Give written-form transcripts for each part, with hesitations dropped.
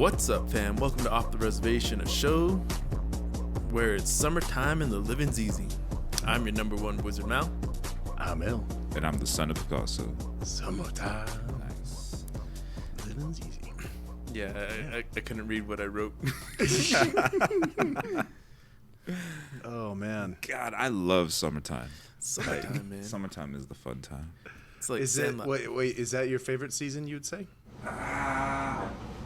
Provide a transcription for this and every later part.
What's up, fam? Welcome to Off the Reservation, a show where it's summertime and the living's easy. I'm your number one wizard, Mal. I'm El. And I'm the son of Picasso. Summertime. Nice. Living's easy. Yeah, I couldn't read what I wrote. Oh, man. God, I love summertime. Summertime, man. Summertime is the fun time. It's like Is it, wait, is that your favorite season, you'd say?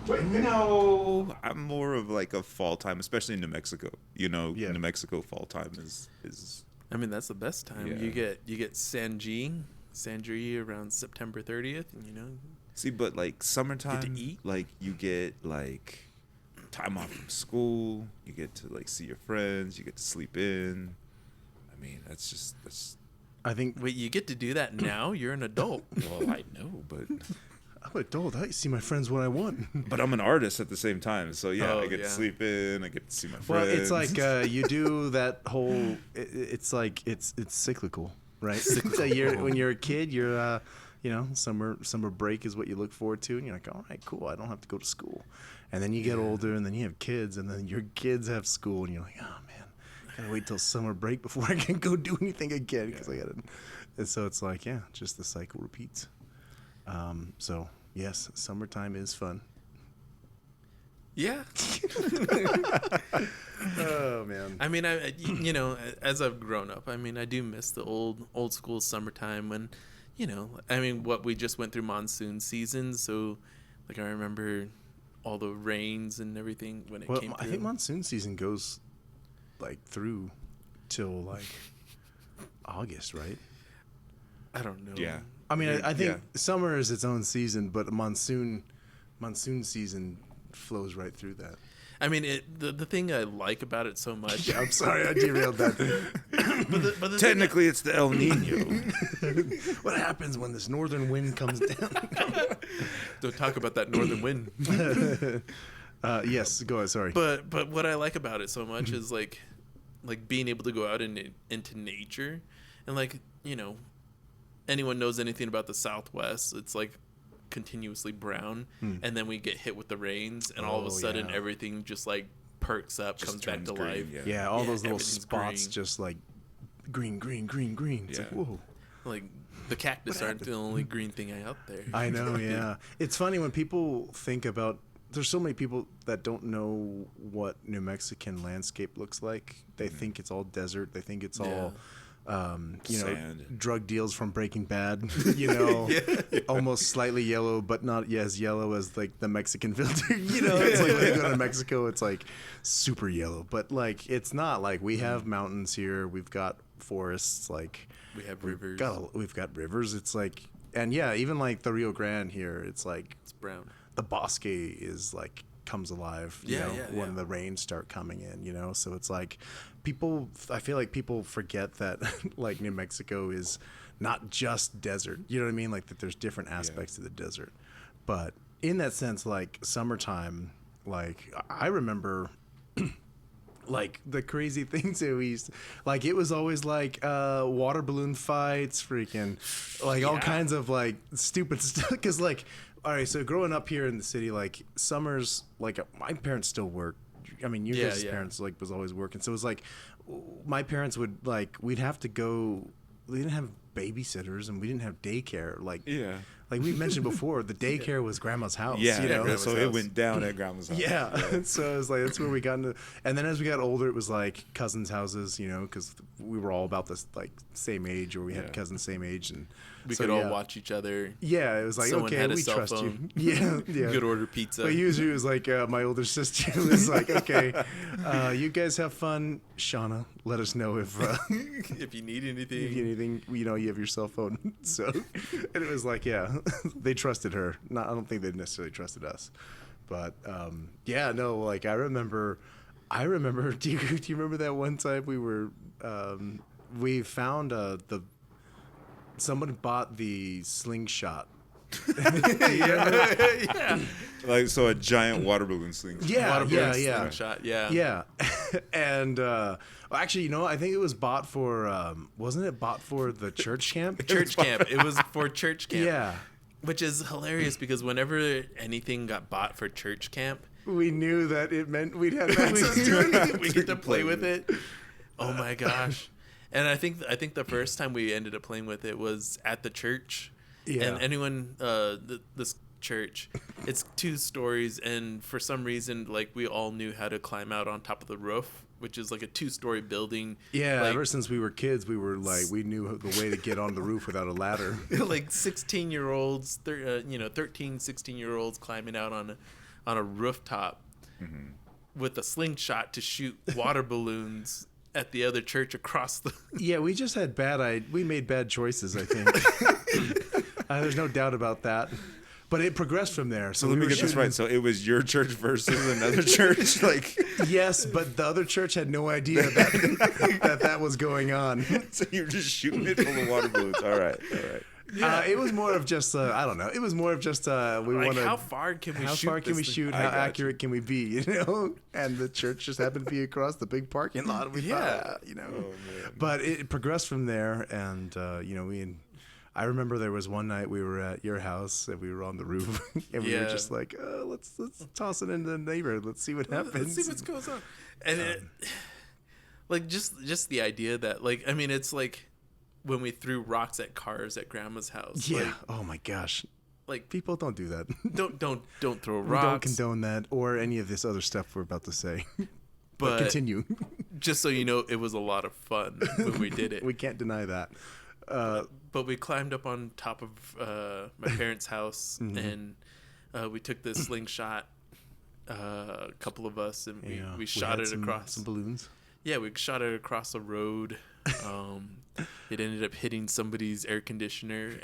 No, I'm more of like a fall time, especially in New Mexico. You know, Yeah. New Mexico fall time is. I mean, that's the best time. Yeah. You get Sangria around September 30th, and you know. See, but like summertime, Get to eat? like you get like time off from school. You get to like see your friends. You get to sleep in. I mean, that's. I think Wait, you get to do that now? You're an adult. Well, I know, but I'm an adult. I see my friends when I want. but I'm an artist at the same time. So yeah, Oh, I get yeah. to sleep in. I get to see my Well, friends. it's like you do that whole. It's like it's cyclical, right? So when you're a kid, you're summer break is what you look forward to, and you're like, all right, cool. I don't have to go to school. And then you get older, and then you have kids, and then your kids have school, and you're like, oh man, I gotta wait till summer break before I can go do anything again because I gotta. And so it's like, yeah, just the cycle repeats. So yes, summertime is fun. Yeah. Oh man. I mean, as I've grown up, I mean, I do miss the old school summertime when, what we just went through monsoon season. So, like, I remember all the rains and everything when it came through. I think monsoon season goes like through till like August, right? I don't know. Yeah. I mean, I think Yeah. summer is its own season, but monsoon season flows right through that. I mean, the thing I like about it so much. Yeah, I'm sorry, I derailed that. but the Technically, it's the El Nino. What happens when this northern wind comes down? Don't talk about that northern wind. Yes, go ahead. Sorry. But what I like about it so much is like being able to go out into nature, and anyone knows anything about the Southwest, it's like continuously brown, and then we get hit with the rains, and all of a sudden everything just like perks up, Just comes back to turns green, life. Yeah, all those little everything's spots green. just like green. It's like, Yeah. whoa. Like the cactus aren't the only green thing out there. I know, yeah. It's funny when people think about. There's so many people that don't know what New Mexican landscape looks like. They think it's all desert. They think it's all, Sand. drug deals from Breaking Bad. Almost slightly yellow, but not as yellow as like the Mexican filter. It's like when you go to Mexico, it's like super yellow. But like it's not. Like we have mountains here. We've got forests. Like We have rivers. we've got rivers. It's like, and yeah, even like the Rio Grande here. It's like. It's brown. The bosque is like comes alive when the rains start coming in, so it's like I feel like people forget that like New Mexico is not just desert, you know what I mean, like that there's different aspects of the desert. But in that sense, like summertime, like I remember like the crazy things that we used to, like it was always like water balloon fights, freaking like all kinds of like stupid stuff, because like all right, so growing up here in the city, like summers, like my parents still work. I mean, your guys' parents like was always working, so it was like my parents would like we'd have to go. We didn't have babysitters and we didn't have daycare. Like we mentioned before, the daycare was grandma's house. So it went down at grandma's house. Yeah. So it was like that's where we got into. And then as we got older, it was like cousins' houses, because we were all about this like same age, or we had cousins same age, and We could all watch each other. Yeah, it was like, Someone okay, had a we cell trust phone. you. Yeah. You could order pizza. But usually it was like my older sister was like, okay, you guys have fun. Shauna, let us know if if you need anything. if anything, you have your cell phone. So, and it was like, yeah, they trusted her. I don't think they necessarily trusted us. But like I remember. Do you remember that one time we were we found someone bought the slingshot. Yeah. Like so, a giant water balloon sling. Slingshot, Yeah. And actually, I think it was bought for wasn't it bought for the church camp? Church camp. It was for church camp. Yeah. Which is hilarious because whenever anything got bought for church camp, we knew that it meant we'd have access to it. We get to play with it. Oh my gosh. And I think the first time we ended up playing with it was at the church. Yeah. And anyone, this church, it's 2 stories, and for some reason, like, we all knew how to climb out on top of the roof, which is like a 2-story building. Yeah, like, ever since we were kids, we were like, we knew the way to get on the roof without a ladder. Like 16-year-olds, 13, 16-year-olds climbing out on a rooftop with a slingshot to shoot water balloons at the other church across the... Yeah, we just had we made bad choices, I think. There's no doubt about that. But it progressed from there. So let me get this right. So it was your church versus another church? Like, yes, but the other church had no idea that was going on. So you were just shooting it full of water balloons. All right. Yeah. It was more of just, I don't know. It was more of just, we want to... How far can we shoot? How far can we shoot? How accurate can we be? You know? And the church just happened to be across the big parking lot. We thought, you know. Oh, but it progressed from there. And, I remember there was one night we were at your house and we were on the roof and we were just like, let's toss it into the neighborhood. Let's see what happens. Let's see what goes on. And it, like, just the idea that, like, I mean, it's like when we threw rocks at cars at Grandma's house. Yeah. Like, oh my gosh. Like, people don't do that. Don't throw rocks. We don't condone that or any of this other stuff we're about to say. But continue. Just so you know, it was a lot of fun when we did it. We can't deny that. But we climbed up on top of my parents' house and we took this slingshot, a couple of us, and we shot it across some balloons. Yeah, we shot it across a road. It ended up hitting somebody's air conditioner,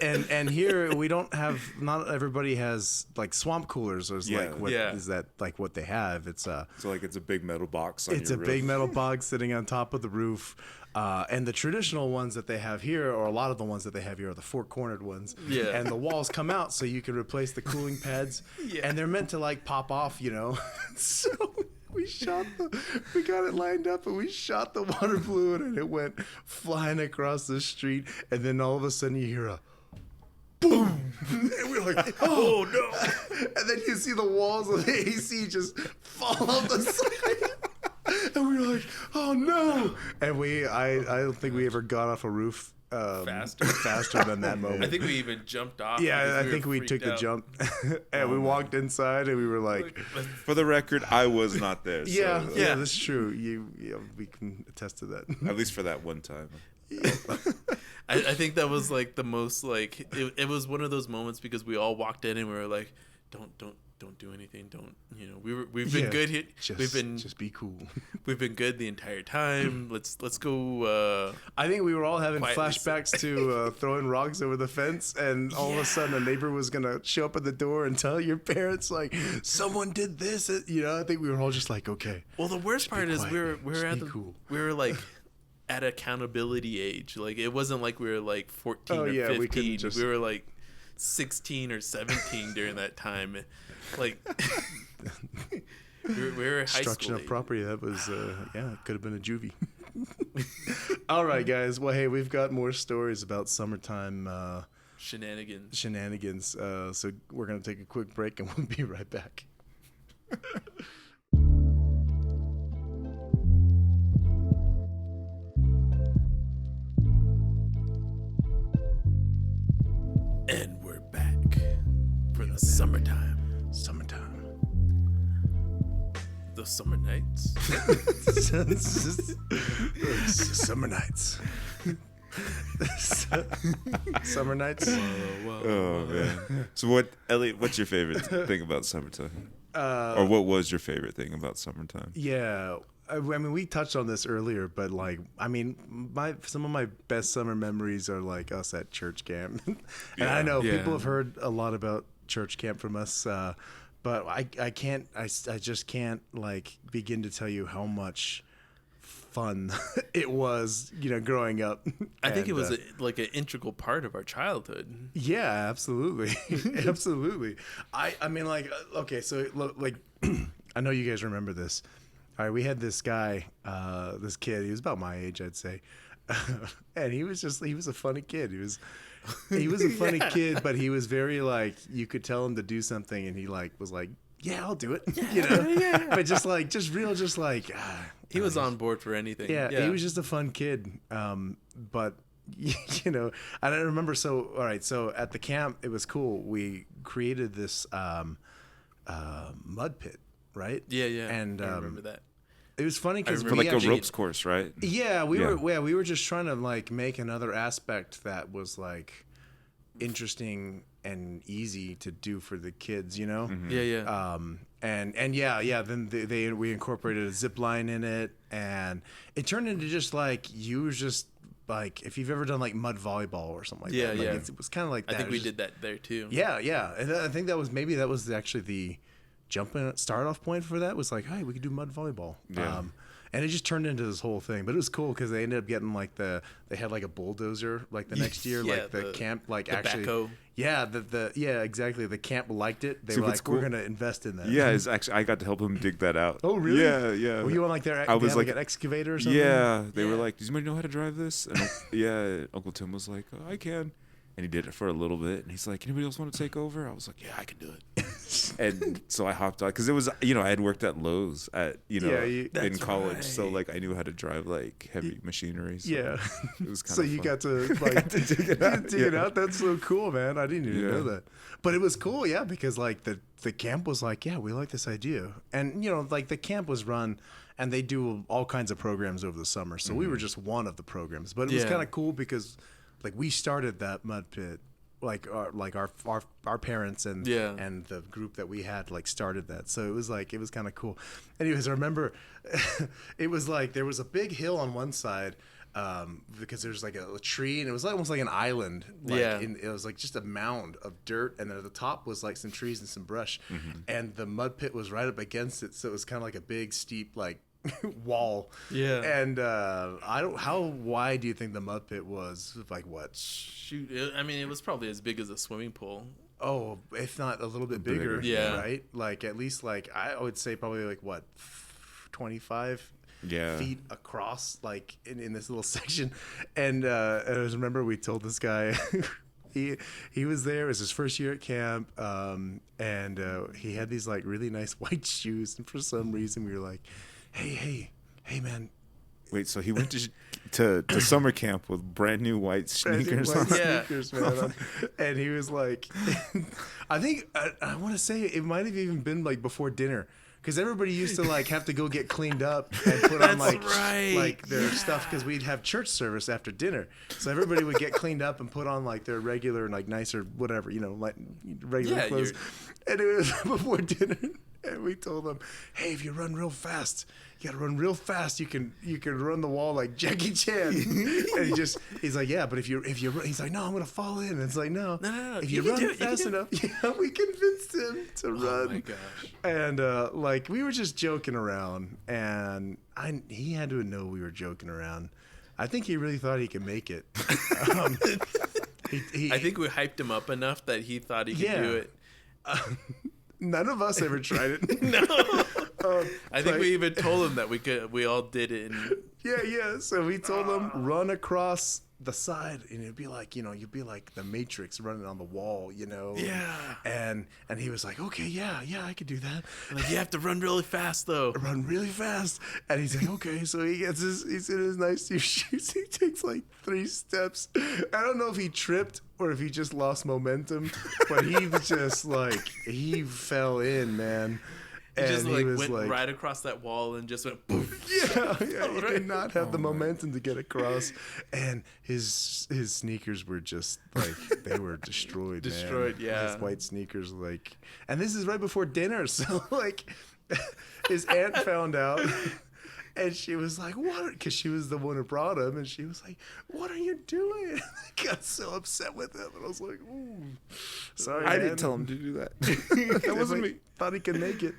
and here we don't have. Not everybody has like swamp coolers. Or is that like what they have? It's so like it's a big metal box. It's a big metal box sitting on top of the roof. And the traditional ones that they have here, or a lot of the ones that they have here, are the 4-cornered ones. Yeah. And the walls come out so you can replace the cooling pads. Yeah. And they're meant to like pop off, you know. So we got it lined up and we shot the water balloon and it went flying across the street. And then all of a sudden you hear a boom. And we're like, oh no. And then you see the walls of the AC just fall off the side. And we were like, oh no. And I don't think we ever got off a roof faster than that moment. I think we even jumped off. Yeah, I think we took the jump. And we walked inside and we were like... For the record, I was not there. Yeah, that's true. We can attest to that. At least for that one time. Yeah. I think that was like the most like... It was one of those moments because we all walked in and we were like, don't do anything. Don't, you know, we've been good here. Just be cool. We've been good the entire time. Let's go. I think we were all having flashbacks to throwing rocks over the fence, and all of a sudden a neighbor was gonna show up at the door and tell your parents like someone did this. You know, I think we were all just like, okay. Well, the worst part is we were like at accountability age. Like it wasn't like we were like 14 or 15. We were like 16 or 17 during that time. Like we were high Destruction school of property. That was it could have been a juvie. All right, guys. Well, hey, we've got more stories about summertime shenanigans. So we're gonna take a quick break and we'll be right back. And we're back for the summertime. The summer nights. Summer nights. Summer nights. Oh man. So Elliot, what's your favorite thing about summertime? Or what was your favorite thing about summertime? Yeah. I mean, we touched on this earlier, but like, I mean, some of my best summer memories are like us at church camp. And I know people have heard a lot about church camp from us, but I just can't like begin to tell you how much fun it was, you know, growing up. I think it was like an integral part of our childhood. Yeah, absolutely. Absolutely. I mean, like, okay, so like, I know you guys remember this. All right, we had this guy, this kid, he was about my age, I'd say. and he was a funny kid. He was a funny kid, but he was very like, you could tell him to do something, and he like was like, yeah, I'll do it. But just like he was on board for anything. Yeah, he was just a fun kid. But I don't remember. So all right, so at the camp it was cool. We created this mud pit, right? Yeah. And I remember that. it was funny because For like a ropes course, right? Yeah, we were just trying to like make another aspect that was like interesting and easy to do for the kids, Mm-hmm. Yeah. Then we incorporated a zip line in it, and it turned into just like like if you've ever done like mud volleyball or something like that. Like, it was kind of like that. I think we did that there too. Yeah. And I think that was actually the start off point for that, was like, hey, we could do mud volleyball. Yeah. And it just turned into this whole thing, but it was cool because they ended up getting like they had like a bulldozer like the next year, like the camp, like the actually, backhoe. Yeah, exactly. The camp liked it. They were like, cool. We're gonna invest in that. Yeah, it's actually I got to help them dig that out. Oh, really? Yeah. Were you on like their? I was like an excavator or something. Yeah, they were like, does anybody know how to drive this? And Uncle Tim was like, oh, I can. And he did it for a little bit, and he's like, anybody else want to take over? I was like, yeah, I can do it. And so I hopped on, because it was, I had worked at Lowe's in college, right. So like I knew how to drive like heavy machinery. So it was kind of fun. Got to like dig it out. That's so cool, man. I didn't even know that, but it was cool, because like the camp was like, we like this idea, and like the camp was run, and they do all kinds of programs over the summer, so we were just one of the programs, but it was kind of cool because like we started that mud pit, like our parents and the group that we had like started that, so it was kind of cool. Anyways, I remember it was like there was a big hill on one side, because there's like a tree, and it was like almost like an island, it was like just a mound of dirt, and then at the top was like some trees and some brush, and the mud pit was right up against it, so it was kind of like a big steep like wall. And how wide do you think the mud pit was? Like what? Shoot, I mean, it was probably as big as a swimming pool. Oh, if not a little bit bigger. Right? Like at least like I would say probably like what, 25 feet across, like in this little section. And I just remember we told this guy he was there. It was his first year at camp, and he had these like really nice white shoes, and for some reason we were like, hey man, wait, so he went to summer camp with brand new white sneakers on? Sneakers, man. And he was like, I think I want to say it might have even been like before dinner, because everybody used to like have to go get cleaned up and put on like their stuff, because we'd have church service after dinner, so everybody would get cleaned up and put on like their regular like nicer whatever, like regular clothes. And it was before dinner, and we told them, hey, if you run real fast, you gotta run real fast, you can run the wall like Jackie Chan. And he's like, yeah, but if you run, he's like, no, I'm gonna fall in. And it's like, no, if you run fast enough. We convinced him to run. Oh my gosh. And like we were just joking around, and he had to know we were joking around. I think he really thought he could make it. I think we hyped him up enough that he thought he could do it. None of us ever tried it. No. I think we even told him that we all did it. And So we told him, run across the side, and it'd be like, you'd be like the Matrix running on the wall, And he was like, okay, yeah, I could do that. Like, you have to run really fast though. Run really fast. And he's like, okay. So he's in his nice new shoes. He takes like 3 steps. I don't know if he tripped or if he just lost momentum, but he was just like, he fell in, man. And just like went right across that wall and just went poof. He did not have the momentum to get across, and his sneakers were just like, they were destroyed. Man. His white sneakers, like, and this is right before dinner, so like his aunt found out. And she was like, what? Because she was the one who brought him. And she was like, what are you doing? I got so upset with him. And I was like, ooh, sorry, I didn't tell him to do that. That wasn't me. Thought he could make it.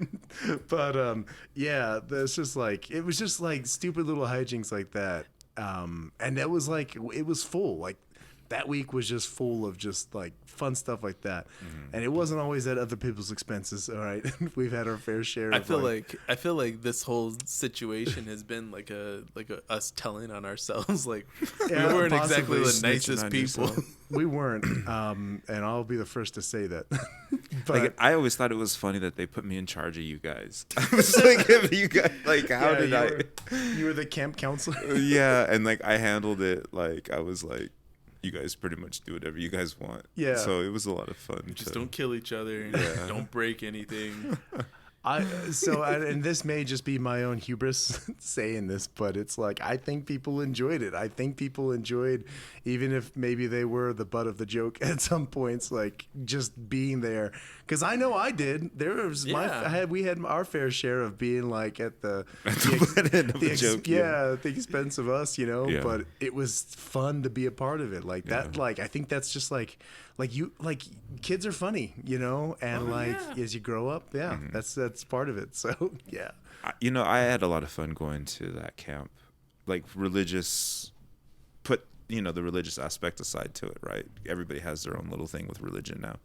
But, it's just like, it was just like stupid little hijinks like that. And that was like, it was full. Like, that week was just full of just like fun stuff like that. And it wasn't always at other people's expenses. All right. We've had our fair share. I feel like this whole situation has been like a us telling on ourselves. Like we weren't exactly the nicest people. We weren't. And I'll be the first to say that. But like, I always thought it was funny that they put me in charge of you guys. I was like, you guys, like, how did you were the camp counselor? Yeah. And like, I handled it. Like, I was like, you guys pretty much do whatever you guys want. Yeah. So it was a lot of fun. Just don't kill each other. Yeah. Don't break anything. And this may just be my own hubris saying this, but it's like, I think people enjoyed it. I think people enjoyed, even if maybe they were the butt of the joke at some points, like just being there. Because I know I did. There was we had our fair share of being like at the expense of us, you know. Yeah. But it was fun to be a part of it. Like that. Like I think that's just like kids are funny, you know, and as you grow up, that's part of it. So yeah, I had a lot of fun going to that camp. Like religious, put the religious aspect aside to it, right? Everybody has their own little thing with religion now.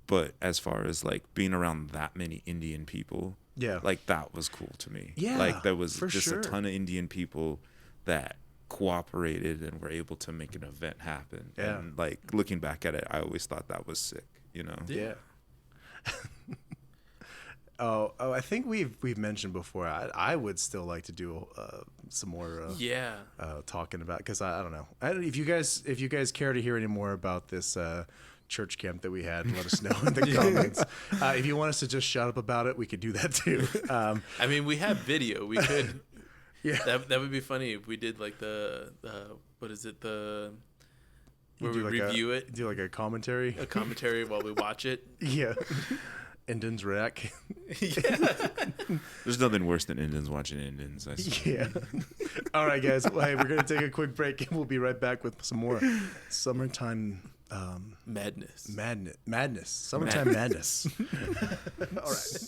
But as far as like being around that many Indian people, like that was cool to me. Yeah, like there was just a ton of Indian people that cooperated and were able to make an event happen. Yeah. And like looking back at it, I always thought that was sick, you know? Yeah. I think we've mentioned before. I would still like to do some more. Talking about, because I don't know. If you guys care to hear any more about this church camp that we had, let us know in the comments. If you want us to just shut up about it, we could do that too. I mean, we have video. We could. Yeah, that would be funny if we did like the what is it, the where we like review it, do like a commentary while we watch it. Yeah. Indians rack. Yeah. There's nothing worse than Indians watching Indians, I swear. Yeah. All right, guys. Well, hey, we're going to take a quick break, and we'll be right back with some more summertime madness. Summertime madness. All right.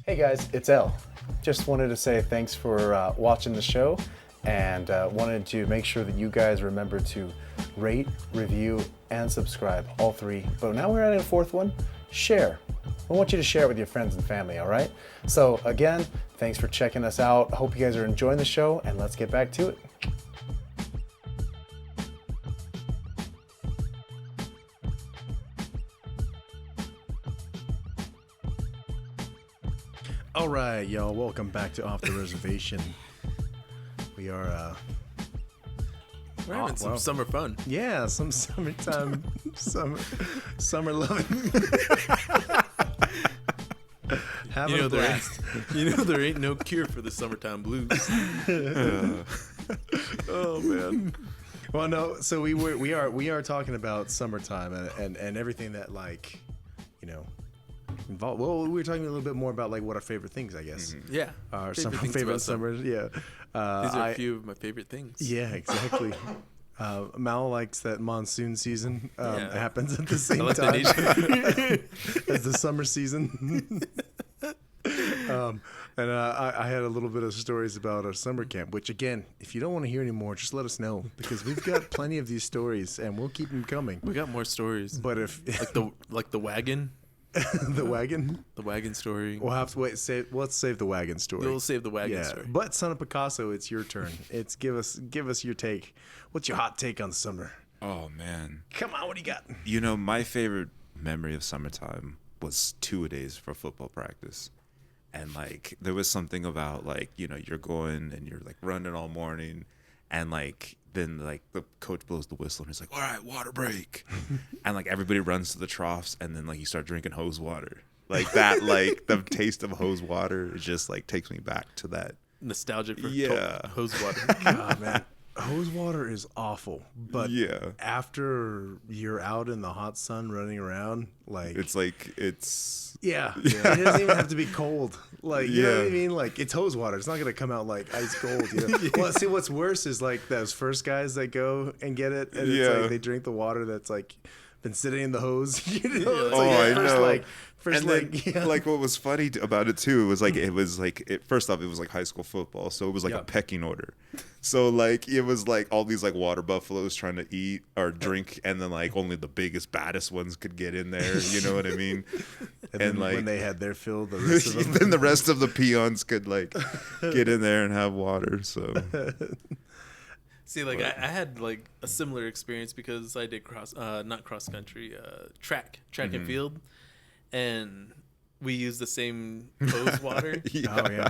Hey, guys. It's El. Just wanted to say thanks for watching the show, and wanted to make sure that you guys remember to rate, review, and subscribe. All three. But now we're adding a fourth one. Share. I want you to share it with your friends and family, all right? So again, thanks for checking us out. I hope you guys are enjoying the show, and let's get back to it. All right, y'all, welcome back to Off the Reservation. We are we're having some summer fun. Yeah, some summertime, summer loving. You know there ain't no cure for the summertime blues. Oh man. Well, no. So we are talking about summertime and everything that, like, you know, involved. Well, we were talking a little bit more about like what our favorite things, I guess. Mm-hmm. Yeah. Our favorite summers. Yeah. These are a few of my favorite things. Yeah, exactly. Mal likes that monsoon season happens at the same time as the summer season. And I had a little bit of stories about our summer camp, which, again, if you don't want to hear any more, just let us know, because we've got plenty of these stories and we'll keep them coming. We got more stories. But if like the wagon. The wagon story. We'll have to let's save the wagon story. We'll save the wagon story. But Son of Picasso, it's your turn. It's give us your take. What's your hot take on summer? Oh man, come on, what do you got? You know, my favorite memory of summertime was 2-a-days for football practice. And like there was something about, like, you know, you're going and you're like running all morning, and like then like the coach blows the whistle and he's like, all right, water break. And like everybody runs to the troughs, and then like you start drinking hose water. Like that, like the taste of hose water, it just like takes me back to that nostalgia for hose water. God, man. Hose water is awful, but after you're out in the hot sun running around, like it doesn't even have to be cold. Like, you know what I mean? Like, it's hose water. It's not gonna come out like ice cold. You know? Well, see, what's worse is like those first guys that go and get it, and it's like they drink the water that's like been sitting in the hose. You know, Yeah, it's oh, I first, know. like first And then, like yeah. like what was funny about it too was like first off it was like high school football, so it was like a pecking order. So like it was like all these like water buffaloes trying to eat or drink, and then like only the biggest baddest ones could get in there. You know what I mean? And then like when they had their fill, the rest of them then the rest of the peons could like get in there and have water. So See, like I had like a similar experience because I did not cross country, track and field, and we used the same hose water. Oh yeah.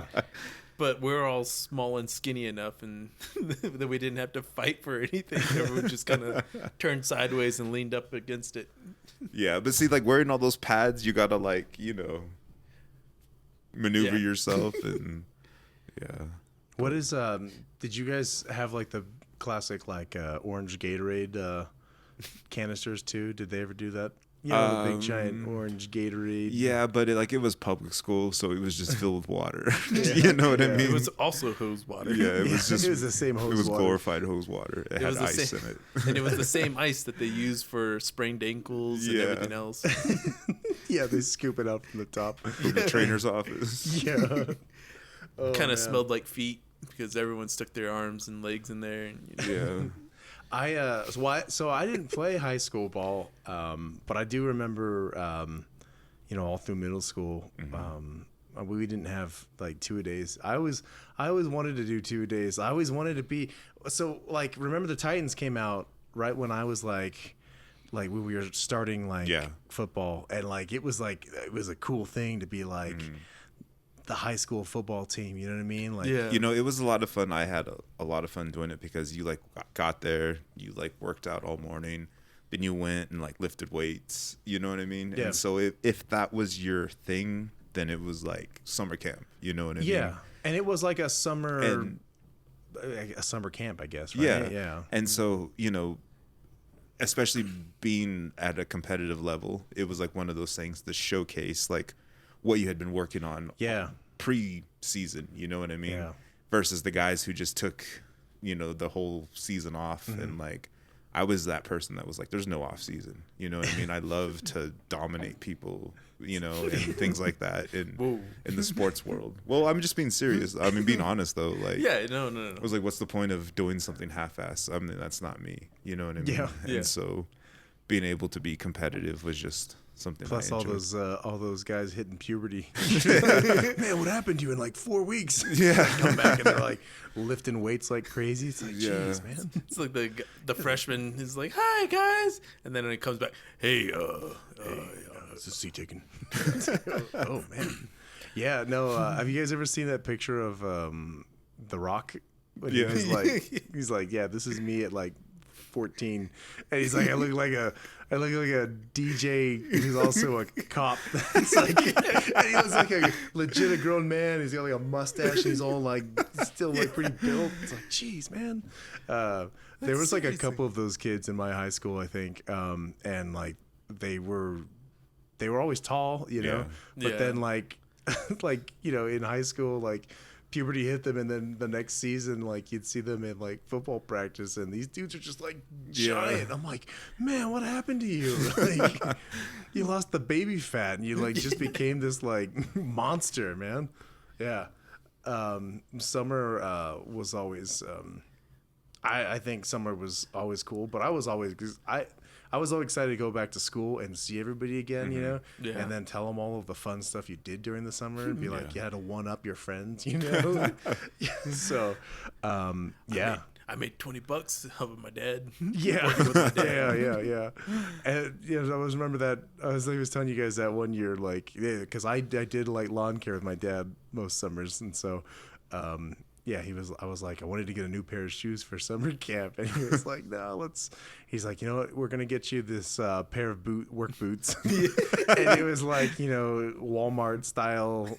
But we're all small and skinny enough, and that we didn't have to fight for anything. Everyone just kind of turned sideways and leaned up against it. yeah, but see, like wearing all those pads, you gotta like maneuver yourself, and yeah. What is did you guys have like the classic like orange Gatorade canisters too? Did they ever do that? You know, the big giant orange Gatorade. Yeah, but it was public school, so it was just filled with water. You know what I mean? It was also hose water. Yeah, it was just it was the same hose It was water. glorified hose water. It had ice in it. And it was the same ice that they used for sprained ankles and everything else. Yeah, they scoop it out from the top. From the trainer's office. Yeah. Oh, Kind man. of smelled like feet because everyone stuck their arms and legs in there. And, Yeah. So I didn't play high school ball, but I do remember, all through middle school, we didn't have like 2-a-days. I always wanted to do 2-a-days. I always wanted to be like remember the Titans came out right when I was like we were starting football, and like it was a cool thing to be like. The high school football team, you know what I mean? Like, yeah. It was a lot of fun. I had a lot of fun doing it because you like got there, you like worked out all morning, then you went and like lifted weights, you know what I mean? Yeah. And so if that was your thing, then it was like summer camp, you know what I mean? Yeah. And it was like a summer camp, I guess, right? Yeah. Yeah. And so, especially being at a competitive level, it was like one of those things to showcase like what you had been working on pre-season, you know what I mean? Yeah. Versus the guys who just took, the whole season off. And like, I was that person that was like, there's no off season. You know what I mean? I love to dominate people, and things like that in the sports world. Well, I'm just being serious. I mean, being honest though, like, Yeah, no. I was like, what's the point of doing something half-assed? I mean, that's not me. You know what I mean? Yeah. And so being able to be competitive was just something. Plus I all enjoyed. those guys hitting puberty. Man, what happened to you in like 4 weeks? Yeah. Come back and they're like lifting weights like crazy. It's like, jeez, man. It's like the freshman is like, "Hi guys," and then when it comes back, "Hey, This is seat taken. Oh man. Yeah, no. Have you guys ever seen that picture of The Rock? When Yeah. he's like, yeah, this is me at like 14, and he's like, I look like a DJ who's also a cop. It's like, and he looks like a legit grown man. He's got like a mustache, and he's all like still like pretty built. It's like, geez, man. There was like a couple of those kids in my high school, I think, and like they were always tall, Yeah. but then like in high school, like puberty hit them, and then the next season, like you'd see them in like football practice, and these dudes are just like giant. I'm like, man, what happened to you? Like, you lost the baby fat, and you like just became this like monster, man. Yeah. Summer was always. I think summer was always cool, but I was always I was so excited to go back to school and see everybody again, Yeah. and then tell them all of the fun stuff you did during the summer, and be like, you had to one up your friends, So, yeah. I made $20 helping my dad. Yeah. Working with my dad. Yeah. And I always remember that. I was telling you guys that one year, like, because I did like lawn care with my dad most summers, and so. I was like, I wanted to get a new pair of shoes for summer camp, and he was like, no, he's like, you know what, we're gonna get you this pair of work boots, and it was like, Walmart style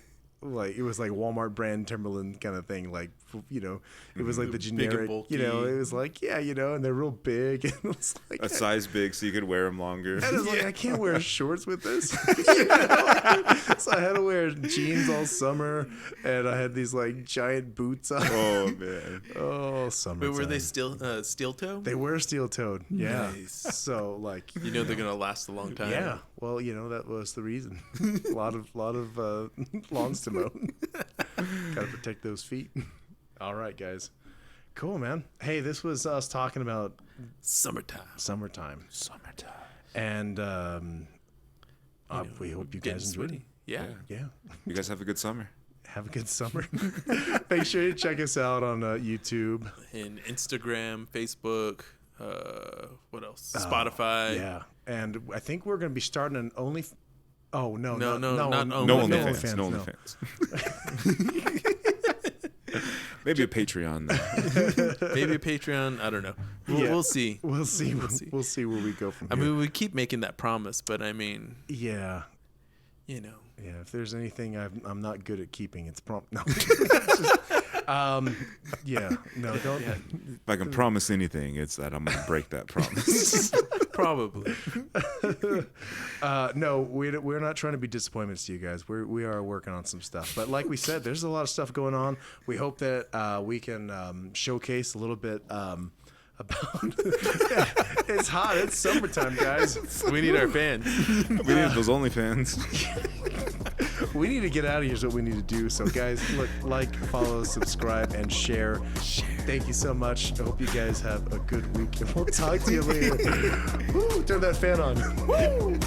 like it was like Walmart brand Timberland kind of thing. Like, you know, it was like the generic, you know, it was like, yeah, you know, and they're real big. And it was like a size big so you could wear them longer. And I was like, I can't wear shorts with this. You know? So I had to wear jeans all summer, and I had these like giant boots on. Oh man. Oh, summer. But were they still steel toe? They were steel toed. Yeah. Nice. So like, you know, they're gonna last a long time. Yeah. Well, you know, that was the reason. A lot of lawns to mow. Gotta protect those feet. All right, guys. Cool, man. Hey, this was us talking about summertime. And we hope you guys enjoyed it. Yeah. You guys have a good summer. Have a good summer. Make sure you check us out on YouTube and Instagram, Facebook. What else? Spotify. Yeah. And I think we're going to be starting an No, not OnlyFans. No OnlyFans. Maybe a Patreon. Maybe a Patreon. I don't know. We'll see. We'll see where we go from here. I mean, we keep making that promise, but I mean, yeah, you know. Yeah, if there's anything I'm not good at keeping, it's no. Yeah, no, don't. Yeah. If I can promise anything, it's that I'm going to break that promise. Probably. No, we're not trying to be disappointments to you guys. We are working on some stuff, but like we said, there's a lot of stuff going on. We hope that we can showcase a little bit about. It's hot. It's summertime, guys. We need our fans. We need those OnlyFans. We need to get out of here is what we need to do. So, guys, look, like, follow, subscribe, and share. Thank you so much. I hope you guys have a good week, and we'll talk to you later. Woo, turn that fan on. Woo!